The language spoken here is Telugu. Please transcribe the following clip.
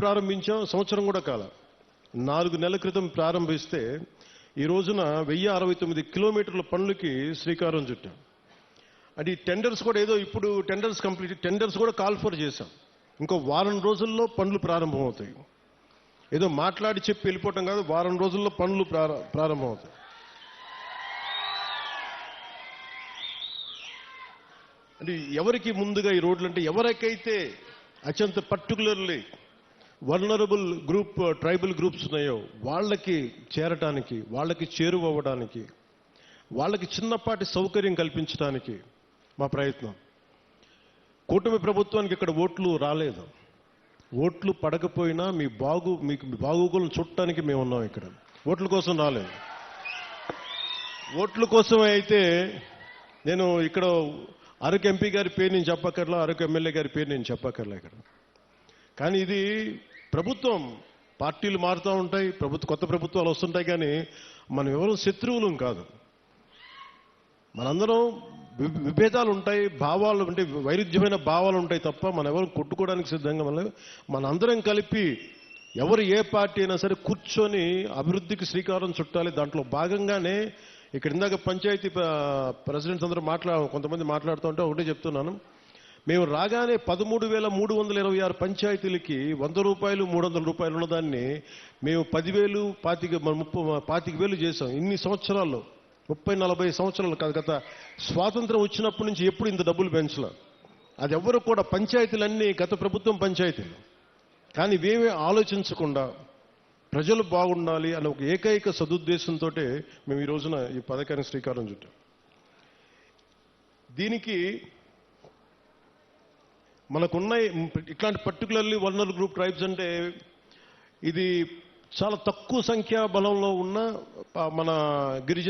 ప్రారంభించాం, సంవత్సరం కూడా కాల. 4 నెలల క్రితం ప్రారంభిస్తే ఈ రోజున 1069 కిలోమీటర్ల పనులకి శ్రీకారం చుట్టాం. అది టెండర్స్ కూడా ఏదో ఇప్పుడు టెండర్స్ కూడా కాల్ ఫర్ చేశాం. ఇంకో వారం రోజుల్లో పనులు ప్రారంభమవుతాయి. ఏదో మాట్లాడి చెప్పి వెళ్ళిపోవటం కాదు, వారం రోజుల్లో పనులు ప్రారంభమవుతాయి. అంటే ఎవరికి ముందుగా ఈ రోడ్లు అంటే ఎవరికైతే అత్యంత particularly vulnerable group tribal groups ఉన్నాయో వాళ్ళకి చేరటానికి, వాళ్ళకి చేరువవ్వడానికి, వాళ్ళకి చిన్నపాటి సౌకర్యం కల్పించడానికి మా ప్రయత్నం. కూటమి ప్రభుత్వానికి ఇక్కడ ఓట్లు రాలేదు. ఓట్లు పడకపోయినా మీకు బాగోగులను చుట్టానికి మేము ఉన్నాం. ఇక్కడ ఓట్ల కోసం రాలేదు. ఓట్ల కోసం అయితే నేను ఇక్కడ అరకు ఎంపీ గారి పేరు నేను చెప్పక్కర్లా, అరకు ఎమ్మెల్యే గారి పేరు నేను చెప్పక్కర్లా ఇక్కడ. కానీ ఇది ప్రభుత్వం, పార్టీలు మారుతూ ఉంటాయి, కొత్త ప్రభుత్వాలు వస్తుంటాయి. కానీ మనం ఎవరు శత్రువులం కాదు. మనందరం విభేదాలు ఉంటాయి, భావాలు అంటే వైరుధ్యమైన భావాలు ఉంటాయి తప్ప మనం ఎవరు కొట్టుకోవడానికి సిద్ధంగా మనందరం కలిపి ఎవరు ఏ పార్టీ అయినా సరే కూర్చొని అభివృద్ధికి శ్రీకారం చుట్టాలి. దాంట్లో భాగంగానే ఇక్కడ ఇందాక పంచాయతీ ప్రెసిడెంట్స్ అందరూ కొంతమంది మాట్లాడుతూ ఉంటే ఒకటే చెప్తున్నాను. మేము రాగానే 13,326 పంచాయతీలకి 100 రూపాయలు 300 రూపాయలు ఉన్నదాన్ని మేము 10,000 25,000 చేసాం. ఇన్ని సంవత్సరాల్లో 30-40 సంవత్సరాలు కాదు, గత స్వాతంత్రం వచ్చినప్పటి నుంచి ఎప్పుడు ఇంత డబ్బులు పెంచలే. అది ఎవరు కూడా పంచాయతీలన్నీ గత ప్రభుత్వం పంచాయతీలు. కానీ ఇవేమీ ఆలోచించకుండా ప్రజలు బాగుండాలి అనే ఒక ఏకైక సదుద్దేశంతో మేము ఈ రోజున ఈ పథకానికి శ్రీకారం చుట్టాం. దీనికి మనకున్న ఇట్లాంటి పర్టికులర్లీ వల్నరబుల్ గ్రూప్ ట్రైబ్స్ అంటే ఇది చాలా తక్కువ సంఖ్యా బలంలో ఉన్న మన గిరిజన